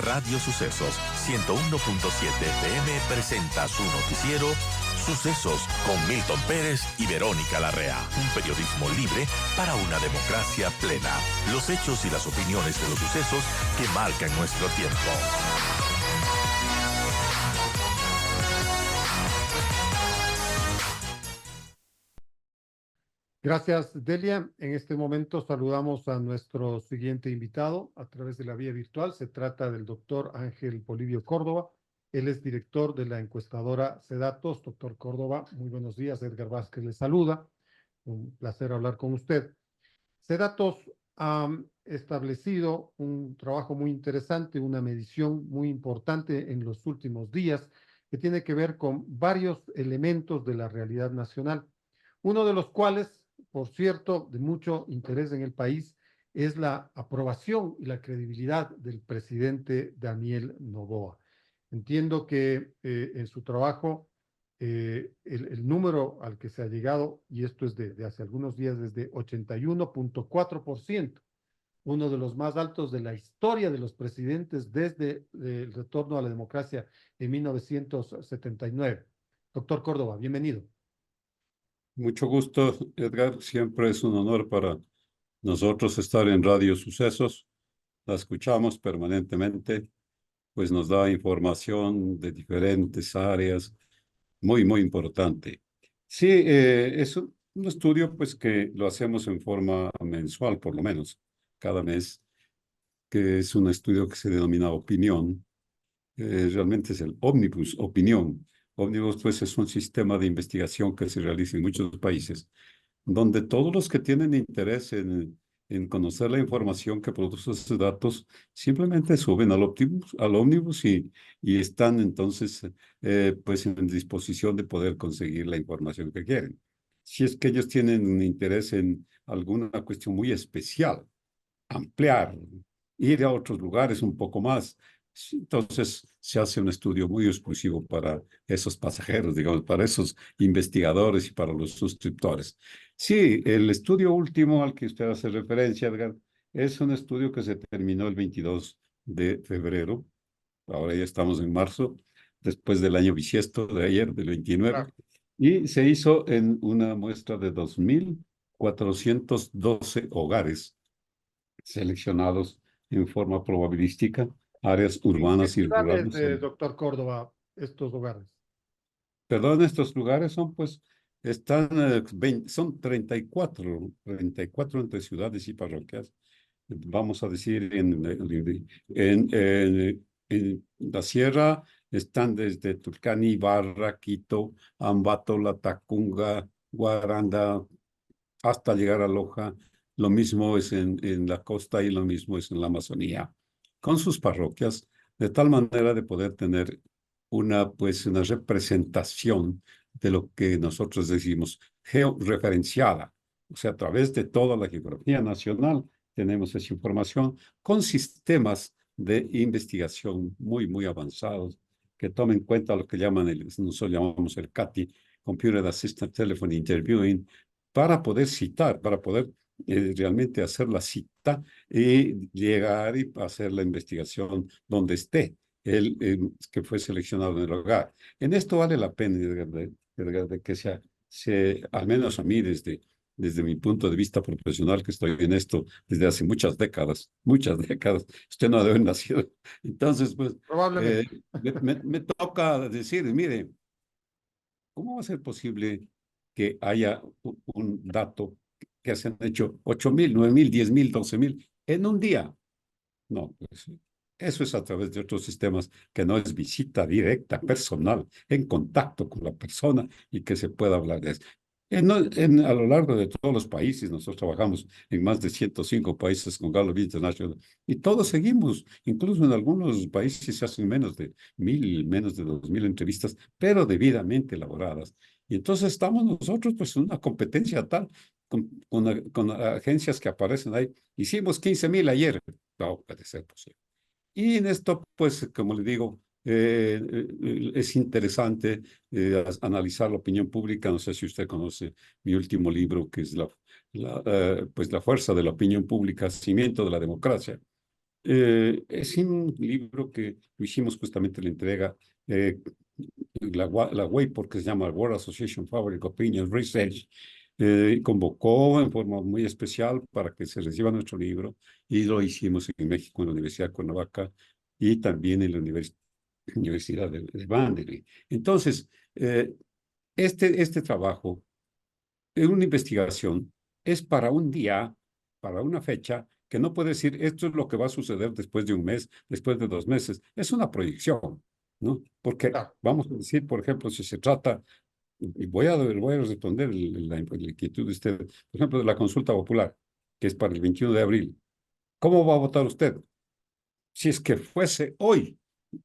Radio Sucesos 101.7 FM presenta su noticiero Sucesos con Milton Pérez y Verónica Larrea. Un periodismo libre para una democracia plena. Los hechos y las opiniones de los sucesos que marcan nuestro tiempo. Gracias, Delia. En este momento saludamos a nuestro siguiente invitado a través de la vía virtual. Se trata del doctor Ángel Polibio Córdoba. Él es director de la encuestadora CEDATOS. Doctor Córdoba, muy buenos días. Edgar Vázquez le saluda. Un placer hablar con usted. CEDATOS ha establecido un trabajo muy interesante, una medición muy importante en los últimos días que tiene que ver con varios elementos de la realidad nacional. Uno de los cuales, por cierto, de mucho interés en el país, es la aprobación y la credibilidad del presidente Daniel Noboa. Entiendo que en su trabajo el número al que se ha llegado, y esto es de hace algunos días, es de 81.4%, uno de los más altos de la historia de los presidentes desde el retorno a la democracia en 1979. Doctor Córdoba, bienvenido. Mucho gusto, Edgar. Siempre es un honor para nosotros estar en Radio Sucesos. La escuchamos permanentemente, pues nos da información de diferentes áreas, muy importante. Sí, es un estudio pues que lo hacemos en forma mensual, por lo menos, cada mes, que es un estudio que se denomina Opinión. Realmente es el Omnibus Opinión. Omnibus, pues, es un sistema de investigación que se realiza en muchos países, donde todos los que tienen interés en conocer la información que produce esos datos, simplemente suben al Omnibus y están entonces, pues, en disposición de poder conseguir la información que quieren. Si es que ellos tienen un interés en alguna cuestión muy especial, ampliar, ir a otros lugares un poco más. Entonces se hace un estudio muy exclusivo para esos pasajeros, digamos, para esos investigadores y para los suscriptores. Sí, el estudio último al que usted hace referencia, Edgar, es un estudio que se terminó el 22 de febrero. Ahora ya estamos en marzo, después del año bisiesto de ayer, del 29. Claro. Y se hizo en una muestra de 2.412 hogares seleccionados en forma probabilística, áreas urbanas y rurales. Doctor Córdoba, estos lugares? Perdón, estos lugares son, pues, son 34 entre ciudades y parroquias. Vamos a decir, en la sierra están desde Tulcán, Ibarra, Quito, Ambato, Latacunga, Guaranda, hasta llegar a Loja. Lo mismo es en la costa y lo mismo es en la Amazonía, con sus parroquias, de tal manera de poder tener una representación de lo que nosotros decimos georreferenciada. O sea, a través de toda la geografía nacional tenemos esa información con sistemas de investigación muy avanzados que tomen en cuenta lo que nosotros llamamos el CATI, Computer Assisted Telephone Interviewing, para poder citar, para poder realmente hacer la cita y llegar y hacer la investigación donde esté el que fue seleccionado en el hogar. En esto vale la pena, Edgar, de que al menos a mí, desde mi punto de vista profesional, que estoy en esto desde hace muchas décadas, usted no debe haber nacido. Entonces, pues, probablemente me toca decir, mire, ¿cómo va a ser posible que haya un dato que se han hecho 8.000, 9.000, 10.000, 12.000 en un día? No, pues eso es a través de otros sistemas que no es visita directa, personal, en contacto con la persona y que se pueda hablar de eso. A lo largo de todos los países, nosotros trabajamos en más de 105 países con Gallup International y todos seguimos, incluso en algunos países se hacen menos de 1.000, menos de 2.000 entrevistas, pero debidamente elaboradas. Y entonces estamos nosotros pues en una competencia tal con agencias que aparecen ahí. Hicimos 15.000 ayer. No puede ser posible. Y en esto, pues, como le digo, es interesante analizar la opinión pública. No sé si usted conoce mi último libro, que es pues la fuerza de la opinión pública, cimiento de la democracia. Es un libro que lo hicimos justamente la entrega, la WAPO, porque se llama World Association for Public Opinion Research, convocó en forma muy especial para que se reciba nuestro libro y lo hicimos en México, en la Universidad de Cuernavaca y también en la Universidad de Vanderbilt. Entonces, este trabajo es una investigación, es para un día, para una fecha, que no puede decir esto es lo que va a suceder después de un mes, después de 2 meses. Es una proyección, ¿no? Porque Claro, vamos a decir, por ejemplo, si se trata, y voy a responder la inquietud de usted, por ejemplo, de la consulta popular, que es para el 21 de abril. ¿Cómo va a votar usted? Si es que fuese hoy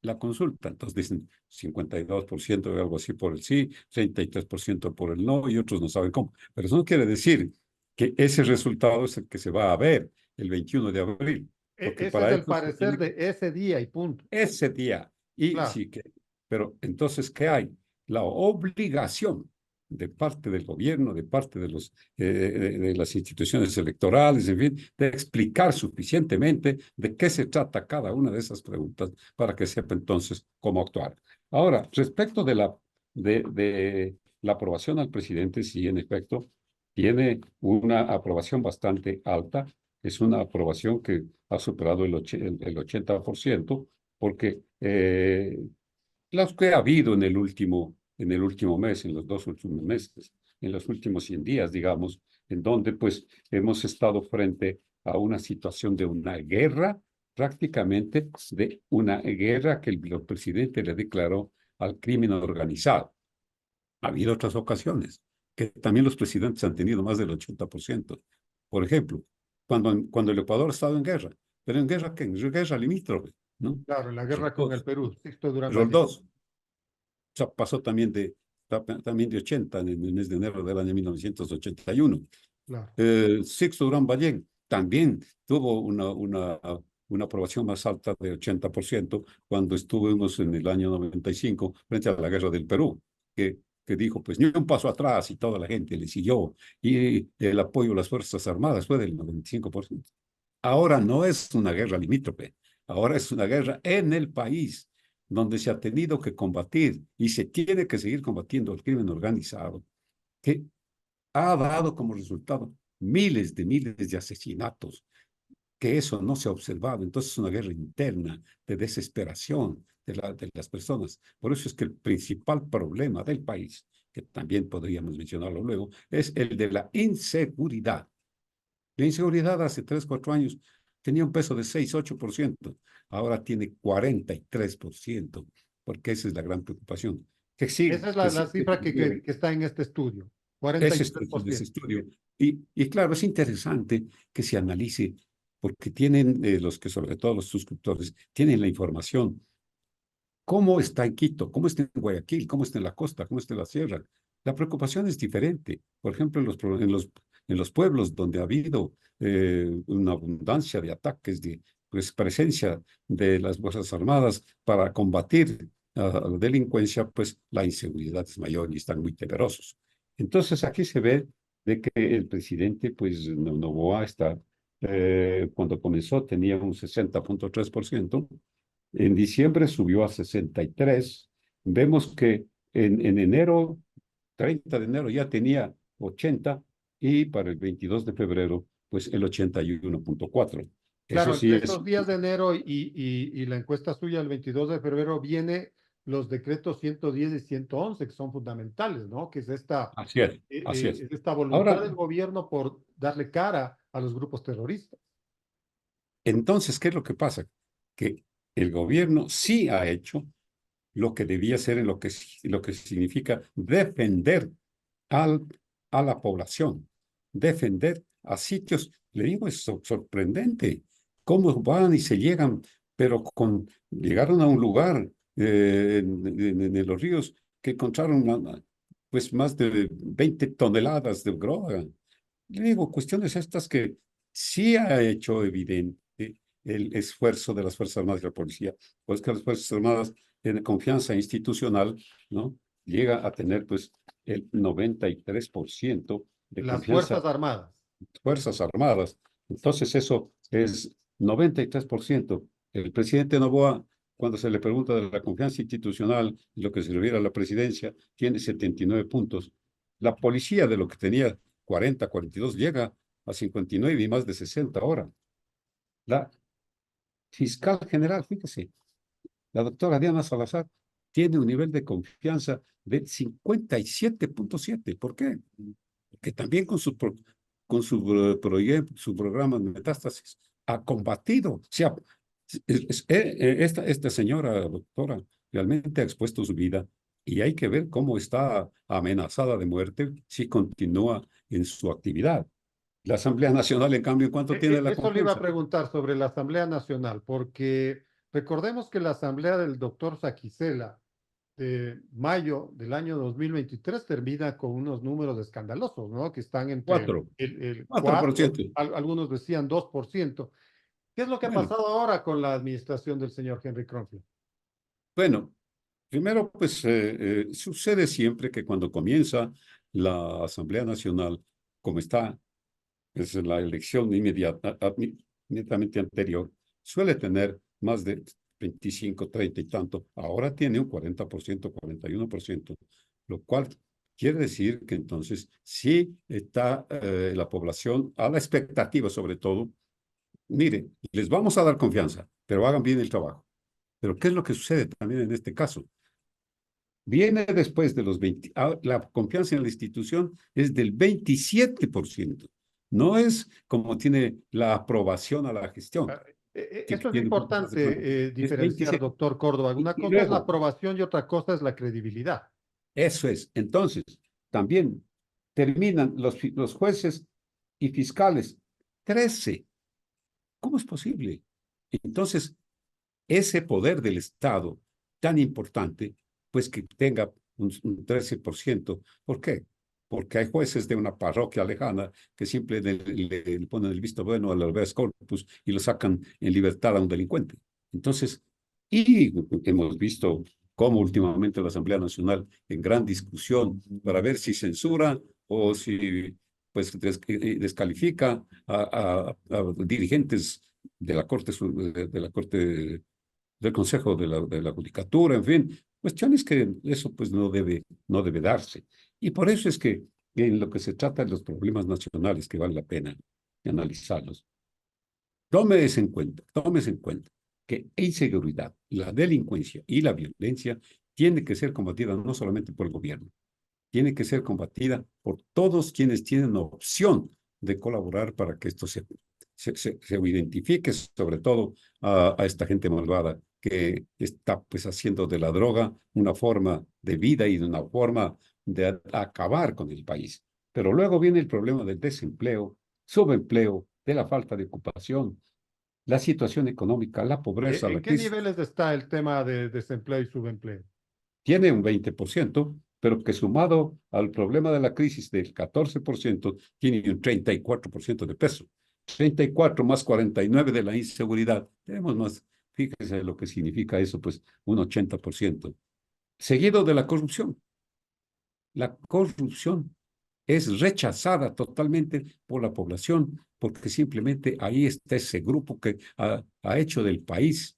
la consulta, entonces dicen 52% o algo así por el sí, 33% por el no, y otros no saben cómo. Pero eso no quiere decir que ese resultado es el que se va a ver el 21 de abril, porque ese es para el eso se parecer tiene de ese día y punto. ese día. Y Claro, sí que, pero entonces, ¿qué hay? La obligación de parte del gobierno, de parte de las instituciones electorales, en fin, de explicar suficientemente de qué se trata cada una de esas preguntas para que sepa entonces cómo actuar. Ahora, respecto de la aprobación al presidente, sí, en efecto, tiene una aprobación bastante alta. Es una aprobación que ha superado el 80%, porque las que ha habido en el último mes, en los 2 últimos meses, en los últimos 100 días, digamos, en donde pues hemos estado frente a una situación de una guerra, prácticamente de una guerra que el presidente le declaró al crimen organizado. Ha habido otras ocasiones que también los presidentes han tenido más del 80%. Por ejemplo, cuando el Ecuador ha estado en guerra, pero en guerra, ¿qué? En guerra limítrofe, ¿no? claro, en la Rol guerra con el 2, Perú, Sixto Durán Rol Ballén. 2. O sea, pasó también de 80 en el mes de enero del año 1981. Claro. Sixto Durán Ballén también tuvo una aprobación más alta de 80% cuando estuvimos en el año 95 frente a la guerra del Perú, que dijo, pues ni un paso atrás y toda la gente le siguió y el apoyo a las Fuerzas Armadas fue del 95%. Ahora no es una guerra limítrofe, ahora es una guerra en el país donde se ha tenido que combatir y se tiene que seguir combatiendo el crimen organizado, que ha dado como resultado miles de asesinatos, que eso no se ha observado. Entonces es una guerra interna de desesperación de las personas. Por eso es que el principal problema del país, que también podríamos mencionarlo luego, es el de la inseguridad. La inseguridad hace 3, 4 años tenía un peso de 6, 8%. Ahora tiene 43%, porque esa es la gran preocupación. Que sí, Esa es que la sí, cifra que está en este estudio, ese 43%. estudio. Y claro, es interesante que se analice, porque tienen los que, sobre todo los suscriptores, tienen la información. ¿Cómo está en Quito? ¿Cómo está en Guayaquil? ¿Cómo está en la costa? ¿Cómo está en la sierra? La preocupación es diferente. Por ejemplo, en los pueblos donde ha habido una abundancia de ataques, de pues, presencia de las Fuerzas Armadas para combatir a la delincuencia, pues la inseguridad es mayor y están muy temerosos. Entonces, aquí se ve de que el presidente, pues, Noboa está, cuando comenzó tenía un 60,3%. En diciembre subió a 63. Vemos que en enero, 30 de enero, ya tenía 80 y para el 22 de febrero, pues el 81,4. Eso Claro, sí entre es, esos días de enero y la encuesta suya el 22 de febrero viene los decretos 110 y 111, que son fundamentales, ¿no? Que es así es, así es. esta voluntad Ahora, del gobierno por darle cara a los grupos terroristas. entonces, ¿qué es lo que pasa? Que el gobierno sí ha hecho lo que debía hacer en lo que significa defender al, a la población, defender a sitios. Le digo, es sorprendente cómo van y se llegan, pero llegaron a un lugar en los ríos que encontraron pues más de 20 toneladas de droga. Le digo, cuestiones estas que sí ha hecho evidente el esfuerzo de las Fuerzas Armadas y la policía, pues que las Fuerzas Armadas tienen confianza institucional, ¿no? Llega a tener pues el 93% de Las confianza Fuerzas Armadas. en las Fuerzas Armadas. Entonces eso es 93%. El presidente Noboa, cuando se le pregunta de la confianza institucional, lo que se refiere a la presidencia, tiene 79 puntos. La policía, de lo que tenía 40, 42, llega a 59 y más de 60 ahora. La fiscal general, fíjese, la doctora Diana Salazar, tiene un nivel de confianza de 57.7. ¿Por qué? Porque también con su proyecto, su programa de metástasis, ha combatido. O sea, esta señora doctora realmente ha expuesto su vida y hay que ver cómo está amenazada de muerte si continúa en su actividad. La Asamblea Nacional, en cambio, ¿cuánto tiene la Eso le iba a confianza? preguntar sobre la Asamblea Nacional, porque recordemos que la Asamblea del doctor Saquicela de mayo del año 2023 termina con unos números escandalosos, ¿no? Que están entre 4, el 4, 4%. algunos decían 2%. ¿Qué es lo que ha Bueno, pasado ahora con la administración del señor Henry Kronfeld? bueno, primero, pues sucede siempre que cuando comienza la Asamblea Nacional, como está es la elección inmediatamente anterior, suele tener más de 25, 30 y tanto. Ahora tiene un 40%, 41%, lo cual quiere decir que entonces sí está la población a la expectativa, sobre todo. Mire, les vamos a dar confianza, pero hagan bien el trabajo. Pero ¿qué es lo que sucede también en este caso? Viene después de los 20, la confianza en la institución es del 27%. No es como tiene la aprobación a la gestión, que Eso es tiene un poco más de importante 40. Es diferenciar, 27. doctor Córdoba. Una Y cosa es la luego, aprobación y otra cosa es la credibilidad. eso es. Entonces, también terminan los jueces y fiscales. 13. ¿Cómo es posible? Entonces, ese poder del Estado tan importante, pues que tenga un 13%. ¿Por qué? Porque hay jueces de una parroquia lejana que siempre le ponen el visto bueno al habeas corpus y lo sacan en libertad a un delincuente. Entonces, y hemos visto cómo últimamente la Asamblea Nacional en gran discusión para ver si censura o si pues descalifica a dirigentes de la Corte, de la Corte del Consejo de la Judicatura, en fin, cuestiones que eso pues no debe darse. Y por eso es que en lo que se trata de los problemas nacionales que vale la pena analizarlos, tómese en cuenta que la inseguridad, la delincuencia y la violencia tiene que ser combatida no solamente por el gobierno, tiene que ser combatida por todos quienes tienen opción de colaborar para que esto se identifique, sobre todo a esta gente malvada que está pues haciendo de la droga una forma de vida y de una forma de acabar con el país. Pero luego viene el problema del desempleo, subempleo, de la falta de ocupación, la situación económica, la pobreza, ¿En la qué crisis. niveles está el tema de desempleo y subempleo? Tiene un 20%, pero que sumado al problema de la crisis del 14%, tiene un 34% de peso. 34 más 49 de la inseguridad. Tenemos más, fíjese lo que significa eso, pues un 80%. Seguido de la corrupción. La corrupción es rechazada totalmente por la población, porque simplemente ahí está ese grupo que ha hecho del país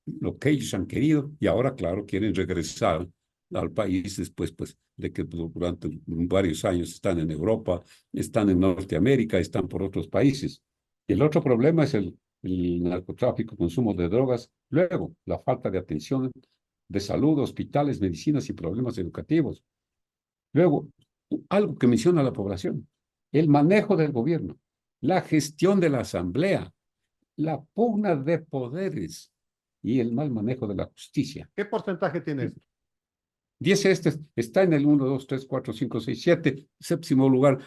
lo que ellos han querido y ahora, claro, quieren regresar al país después, pues, de que durante varios años están en Europa, están en Norteamérica, están por otros países. Y el otro problema es el narcotráfico, consumo de drogas, luego la falta de atención de salud, hospitales, medicinas y problemas educativos. Luego, algo que menciona la población, el manejo del gobierno, la gestión de la asamblea, la pugna de poderes y el mal manejo de la justicia. ¿Qué porcentaje tiene esto? 10 está en el 1, 2, 3, 4, 5, 6, 7, séptimo lugar,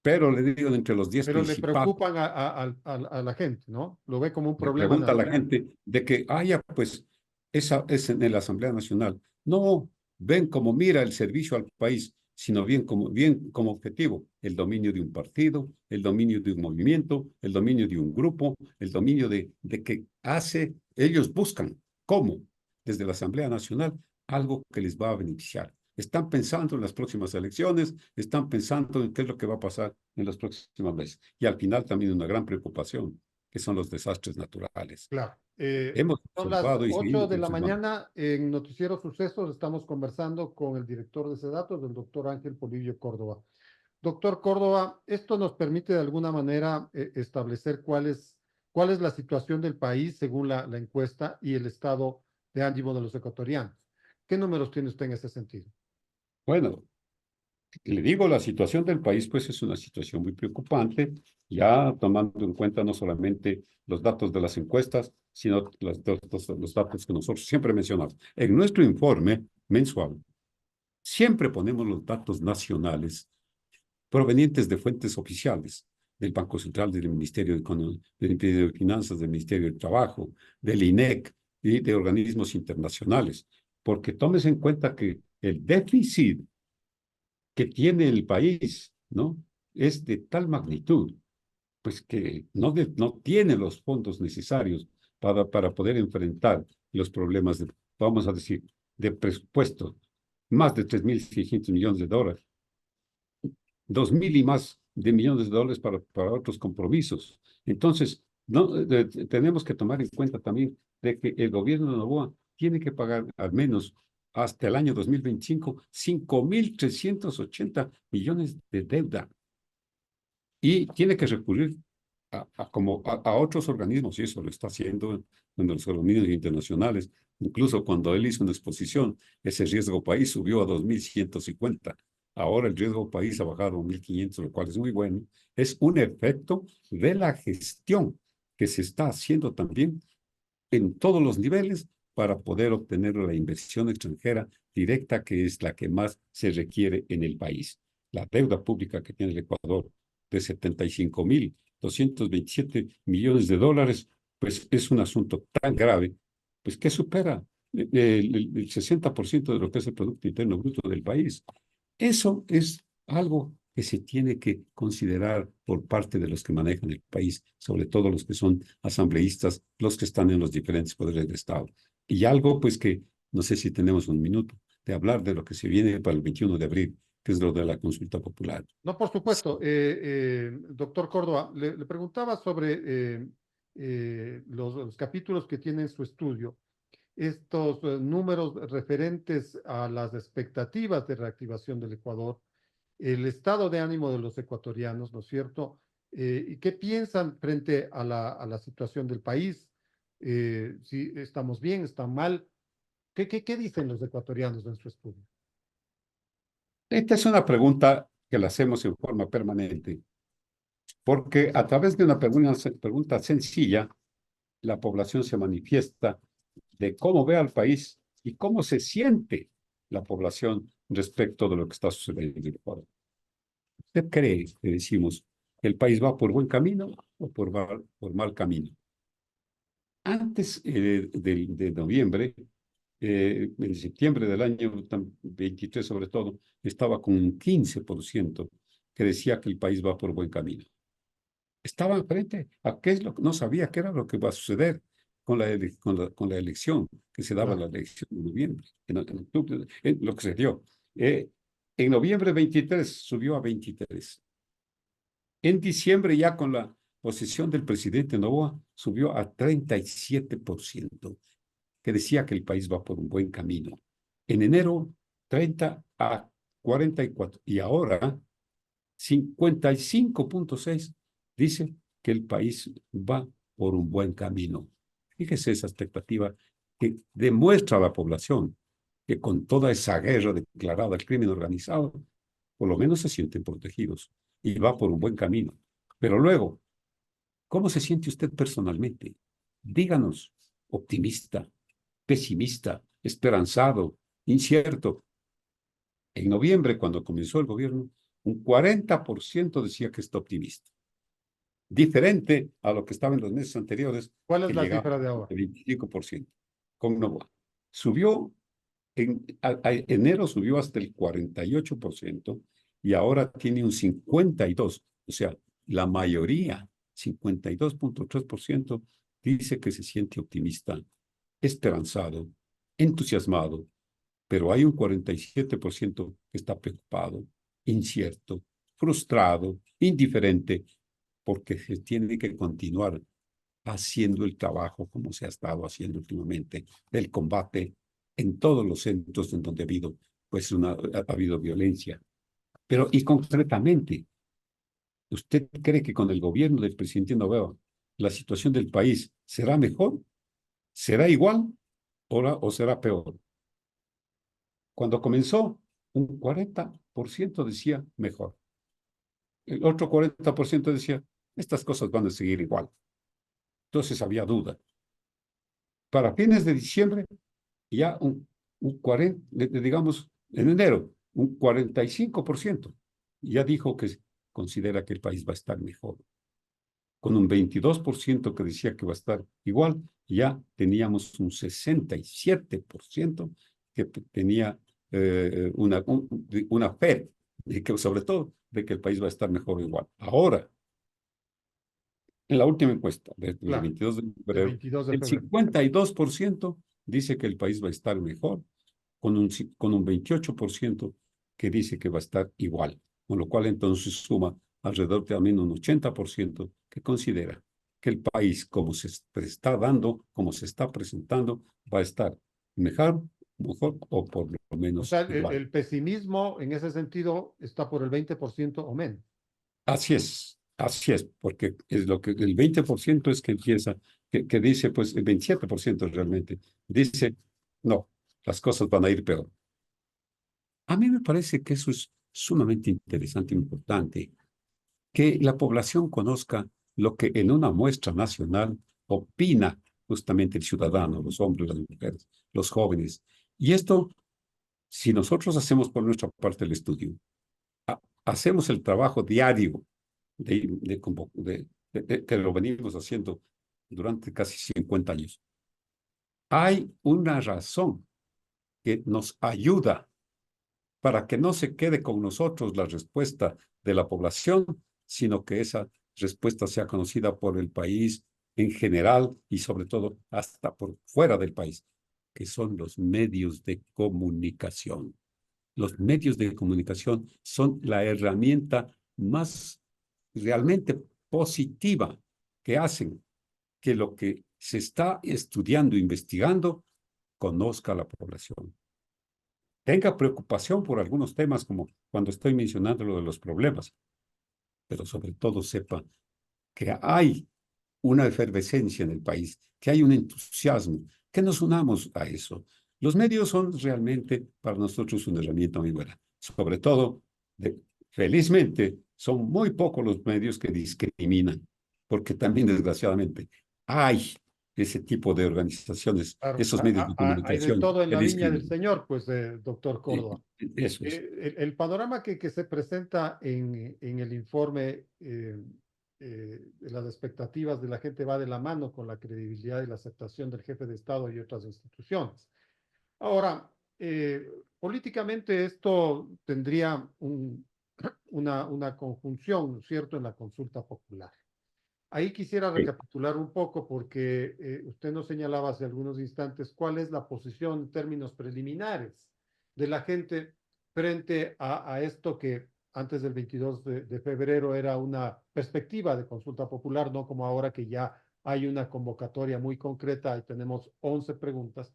pero le digo entre los 10 Pero le principales. preocupan a la gente, ¿no? Lo ve como un Le problema pregunta a la nacional. gente de que haya, pues, esa es en la Asamblea Nacional. No ven como mira el servicio al país, sino bien como objetivo el dominio de un partido, el dominio de un movimiento, el dominio de un grupo, el dominio de que ellos buscan cómo, desde la Asamblea Nacional, algo que les va a beneficiar. Están pensando en las próximas elecciones, están pensando en qué es lo que va a pasar en los próximos meses. Y al final también una gran preocupación que son los desastres naturales. Claro. Hemos Son las observado y 8 seguimos de la observando. mañana en Noticiero Sucesos. Estamos conversando con el director de SEDATUS, el doctor Ángel Polibio Córdoba. Doctor Córdoba, esto nos permite de alguna manera establecer cuál es la situación del país según la encuesta y el estado de ánimo de los ecuatorianos. ¿Qué números tiene usted en ese sentido? Bueno, le digo, la situación del país, pues es una situación muy preocupante, ya tomando en cuenta no solamente los datos de las encuestas, sino los datos que nosotros siempre mencionamos. En nuestro informe mensual, siempre ponemos los datos nacionales provenientes de fuentes oficiales, del Banco Central, del Ministerio del Ministerio de Finanzas, del Ministerio del Trabajo, del INEC y de organismos internacionales, porque tomes en cuenta que el déficit que tiene el país, ¿no? Es de tal magnitud, pues que no tiene los fondos necesarios para poder enfrentar los problemas de, vamos a decir, de presupuesto, más de 3.600 millones de dólares, 2.000 y más de millones de dólares para otros compromisos. Entonces, no, tenemos que tomar en cuenta también de que el gobierno de Noboa tiene que pagar al menos hasta el año 2025 5.380 millones de deuda y tiene que recurrir a otros organismos, y eso lo está haciendo en los organismos internacionales. Incluso cuando él hizo una exposición, ese riesgo país subió a 2.150. Ahora el riesgo país ha bajado a 1.500, lo cual es muy bueno. Es un efecto de la gestión que se está haciendo también en todos los niveles para poder obtener la inversión extranjera directa, que es la que más se requiere en el país. La deuda pública que tiene el Ecuador de 75.227 millones de dólares, pues es un asunto tan grave, pues que supera el 60% de lo que es el Producto Interno Bruto del país. Eso es algo que se tiene que considerar por parte de los que manejan el país, sobre todo los que son asambleístas, los que están en los diferentes poderes de Estado. Y algo, pues que no sé si tenemos un minuto de hablar de lo que se viene para el 21 de abril, que es lo de la consulta popular. No, por supuesto. Doctor Córdoba, le preguntaba sobre los capítulos que tiene en su estudio, estos números referentes a las expectativas de reactivación del Ecuador, el estado de ánimo de los ecuatorianos, ¿no es cierto? ¿Y qué piensan frente a la situación del país? Si estamos bien, están mal. ¿Qué dicen los ecuatorianos en su estudio? Esta es una pregunta que la hacemos en forma permanente, porque a través de una pregunta sencilla, la población se manifiesta de cómo ve al país y cómo se siente la población respecto de lo que está sucediendo en el Ecuador. ¿Usted cree, le decimos, que el país va por buen camino o por mal camino? Antes de noviembre, en septiembre del año 23 sobre todo, estaba con un 15% que decía que el país va por buen camino. Estaba frente a qué es lo que no sabía qué era lo que iba a suceder con la elección que se daba, la elección en noviembre, en octubre, lo que se dio. En noviembre 23 subió a 23. En diciembre, ya con la posesión del presidente Noboa, subió a 37%, que decía que el país va por un buen camino. En enero, 30 a 44. Y ahora, 55.6 dice que el país va por un buen camino. Fíjese esa expectativa que demuestra a la población que con toda esa guerra declarada al crimen organizado, por lo menos se sienten protegidos y va por un buen camino. Pero luego, ¿cómo se siente usted personalmente? Díganos, optimista, pesimista, esperanzado, incierto. En noviembre, cuando comenzó el gobierno, un 40% decía que está optimista. Diferente a lo que estaba en los meses anteriores, ¿Cuál es que la llegaba cifra de al ahora? 25%. Con Novoa. Subió, a enero subió hasta el 48% y ahora tiene un 52%. O sea, la mayoría, 52.3%, dice que se siente optimista, esperanzado, entusiasmado, pero hay un 47% que está preocupado, incierto, frustrado, indiferente, porque se tiene que continuar haciendo el trabajo como se ha estado haciendo últimamente, el combate en todos los centros en donde ha habido, pues ha habido violencia. Pero, y concretamente, ¿usted cree que con el gobierno del presidente Noboa la situación del país será mejor? ¿Será igual o será peor? Cuando comenzó, un 40% decía mejor. El otro 40% decía, estas cosas van a seguir igual. Entonces había duda. Para fines de diciembre, ya un 40, digamos, en enero, un 45% ya dijo que considera que el país va a estar mejor. Con un 22% que decía que va a estar igual, ya teníamos un 67% que tenía una fe, de que, sobre todo, de que el país va a estar mejor o igual. Ahora, en la última encuesta, desde el Claro, 22 de del febrero, 22 de el febrero. 52% dice que el país va a estar mejor, con un 28% que dice que va a estar igual, con lo cual entonces suma alrededor de también un 80% que considera que el país, como se está dando, como se está presentando, va a estar mejor o por lo O menos sea, igual. el pesimismo en ese sentido está por el 20% o menos. Así es, porque es lo que el 20% es que empieza, que dice, pues el 27% realmente, dice, no, las cosas van a ir peor. A mí me parece que eso es sumamente interesante e importante, que la población conozca lo que en una muestra nacional opina justamente el ciudadano, los hombres, las mujeres, los jóvenes. Y esto, si nosotros hacemos por nuestra parte el estudio, hacemos el trabajo diario que lo venimos haciendo durante casi 50 años, hay una razón que nos ayuda para que no se quede con nosotros la respuesta de la población, sino que esa respuesta sea conocida por el país en general y sobre todo hasta por fuera del país, que son los medios de comunicación. Los medios de comunicación son la herramienta más realmente positiva que hacen que lo que se está estudiando, investigando, conozca a la población. Tenga preocupación por algunos temas, como cuando estoy mencionando lo de los problemas, pero sobre todo sepa que hay una efervescencia en el país, que hay un entusiasmo, que nos unamos a eso. Los medios son realmente para nosotros una herramienta muy buena. Sobre todo, felizmente, son muy pocos los medios que discriminan, porque también, desgraciadamente, hay ese tipo de organizaciones, Claro, esos medios de hay de comunicación todo en que la viña del discriminan. Señor, pues, doctor Córdoba. Eso es. El panorama que se presenta en el informe de las expectativas de la gente va de la mano con la credibilidad y la aceptación del jefe de Estado y otras instituciones. Ahora, políticamente esto tendría una conjunción, ¿cierto?, en la consulta popular. Ahí quisiera Sí. recapitular un poco porque usted nos señalaba hace algunos instantes cuál es la posición en términos preliminares de la gente frente a esto que antes del 22 de febrero era una perspectiva de consulta popular, no como ahora que ya hay una convocatoria muy concreta y tenemos 11 preguntas.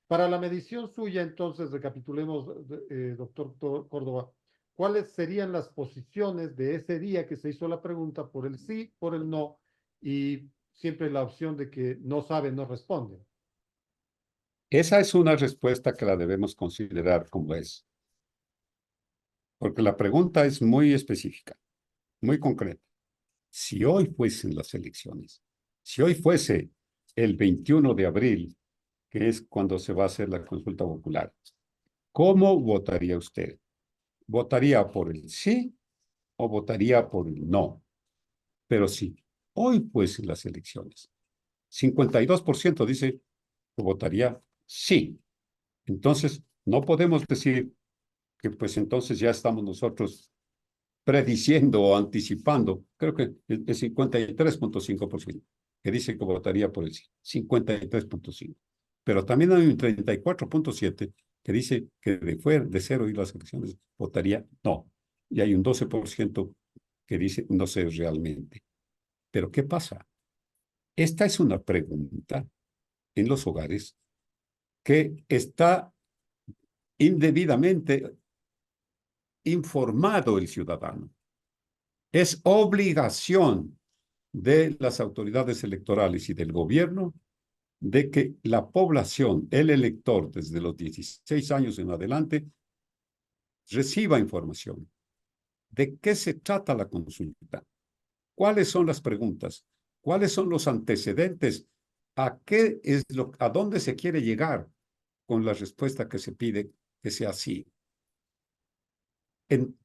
Para la medición suya, entonces, recapitulemos, doctor Córdoba, ¿cuáles serían las posiciones de ese día que se hizo la pregunta por el sí, por el no, y siempre la opción de que no sabe, no responde? Esa es una respuesta que la debemos considerar como es, porque la pregunta es muy específica, muy concreta. Si hoy fuesen las elecciones, si hoy fuese el 21 de abril, que es cuando se va a hacer la consulta popular, ¿cómo votaría usted? ¿Votaría por el sí o votaría por el no? Pero si hoy fuesen las elecciones, 52% dice que votaría sí. Entonces, no podemos decir que pues entonces ya estamos nosotros prediciendo o anticipando, creo que el 53.5% que dice que votaría por el sí, 53.5%. Pero también hay un 34.7% que dice que de cero ir las elecciones votaría no. Y hay un 12% que dice no sé realmente. Pero ¿qué pasa? Esta es una pregunta en los hogares que está indebidamente informado el ciudadano. Es obligación de las autoridades electorales y del gobierno de que la población, el elector, desde los 16 años en adelante, reciba información. ¿De qué se trata la consulta? ¿Cuáles son las preguntas? ¿Cuáles son los antecedentes? ¿A dónde se quiere llegar con la respuesta que se pide que sea así?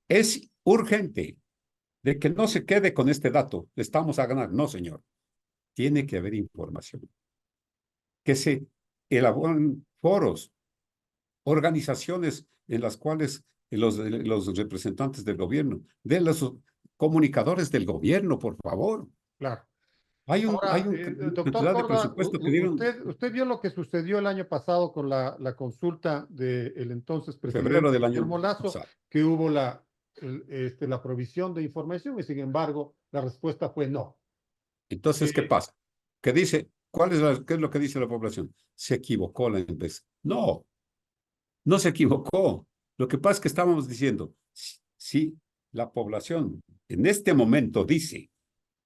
Es urgente de que no se quede con este dato, estamos a ganar. No, señor. Tiene que haber información. Que se elaboren foros, organizaciones en las cuales los representantes del gobierno, de los comunicadores del gobierno, por favor. Claro. Hay Ahora, una doctor cantidad de Córdoba, presupuesto que dieron usted vio lo que sucedió el año pasado con la consulta del entonces febrero presidente del año Guillermo Lasso, pasado. que hubo la provisión de información y sin embargo la respuesta fue no. Entonces, ¿qué pasa? ¿Qué dice? ¿Qué es lo que dice la población? Se equivocó la empresa. No, no se equivocó. Lo que pasa es que estábamos diciendo, si la población en este momento dice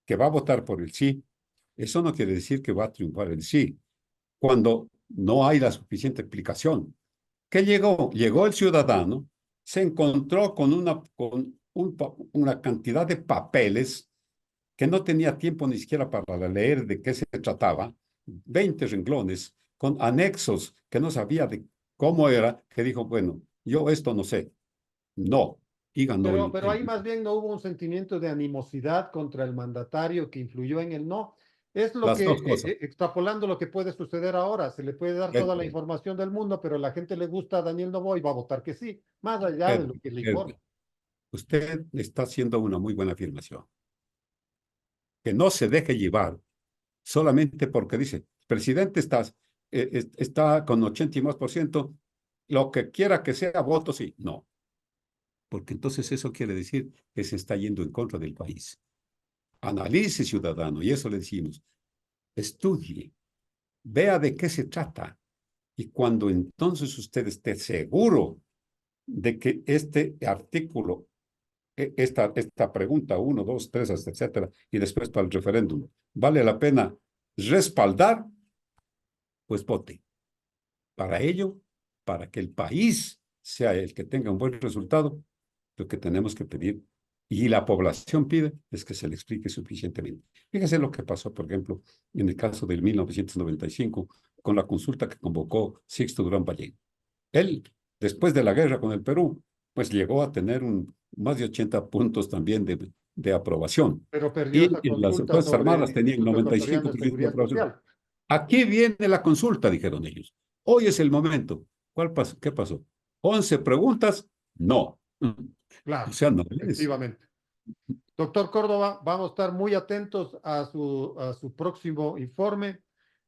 que va a votar por el sí, eso no quiere decir que va a triunfar el sí, cuando no hay la suficiente explicación. ¿Qué llegó? Llegó el ciudadano, se encontró con una cantidad de papeles que no tenía tiempo ni siquiera para leer de qué se trataba, 20 renglones, con anexos que no sabía de cómo era, que dijo, bueno, yo esto no sé. No, y ganó Pero ahí más bien no hubo un sentimiento de animosidad contra el mandatario que influyó en el no. Es lo las que, dos cosas. extrapolando lo que puede suceder ahora, se le puede dar toda la Edwin, información del mundo, pero a la gente le gusta a Daniel Noboa y va a votar que sí, más allá de lo Edwin, que le Edwin, importa. usted está haciendo una muy buena afirmación. Que no se deje llevar solamente porque dice, presidente está con 80 y más por ciento, lo que quiera que sea, voto sí. No, porque entonces eso quiere decir que se está yendo en contra del país. Analice, ciudadano, y eso le decimos, estudie, vea de qué se trata. Y cuando entonces usted esté seguro de que este artículo, esta pregunta, 1, 2, 3, etcétera, y después para el referéndum, vale la pena respaldar, pues vote. Para ello, para que el país sea el que tenga un buen resultado, lo que tenemos que pedir y la población pide es que se le explique suficientemente. Fíjese lo que pasó, por ejemplo, en el caso del 1995, con la consulta que convocó Sixto Durán Ballén. Él, después de la guerra con el Perú, pues llegó a tener más de 80 puntos también de aprobación. Pero perdió esa Y las consulta Fuerzas sobre el Armadas tenían Instituto Ecuatoriano de 95% de Seguridad aprobación. Social. Aquí viene la consulta, dijeron ellos. Hoy es el momento. ¿Cuál pasó? ¿Qué pasó? 11 preguntas, no. O Claro, sea, no es. efectivamente. Doctor Córdoba, vamos a estar muy atentos a su próximo informe.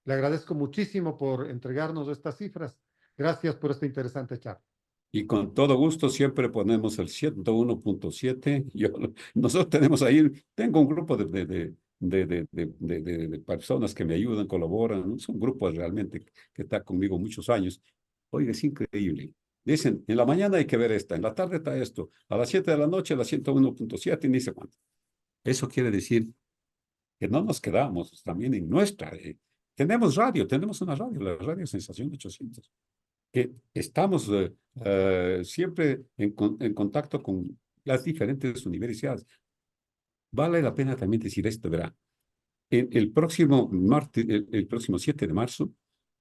Le agradezco muchísimo por entregarnos estas cifras. Gracias por esta interesante charla. Y con todo gusto siempre ponemos el 101.7. Nosotros tenemos ahí, tengo un grupo de personas que me ayudan, colaboran, ¿no? Es un grupo realmente que está conmigo muchos años. Oiga, es increíble. Dicen, en la mañana hay que ver esta, en la tarde está esto, a las 7 de la noche la 101.7 y ni sé cuánto. Eso quiere decir que no nos quedamos también en nuestra. Tenemos radio, tenemos una radio, la radio Sensación 800, que estamos siempre en contacto con las diferentes universidades. Vale la pena también decir esto, ¿verdad? El próximo martes, el próximo 7 de marzo,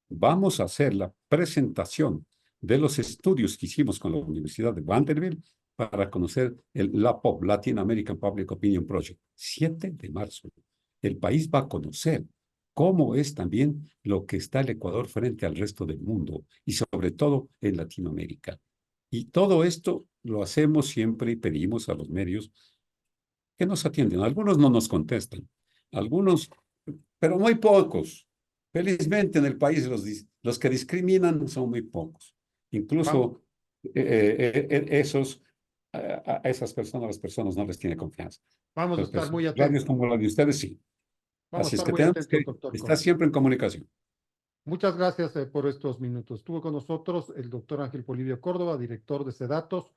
vamos a hacer la presentación de los estudios que hicimos con la Universidad de Vanderbilt para conocer el LAPOP, Latin American Public Opinion Project. 7 de marzo. El país va a conocer cómo es también lo que está el Ecuador frente al resto del mundo y sobre todo en Latinoamérica. Y todo esto lo hacemos siempre y pedimos a los medios que nos atienden. Algunos no nos contestan, algunos, pero muy pocos. Felizmente en el país los que discriminan son muy pocos. Vamos, Incluso a esas personas, las personas no les tiene confianza. vamos a Pero estar pues, muy radios atentos. como la de ustedes, sí. Vamos a Así es estar que muy tenemos que atentos, doctor estar Córdoba. siempre en comunicación. Muchas gracias por estos minutos. Estuvo con nosotros el doctor Ángel Polibio Córdoba, director de SEDATOS,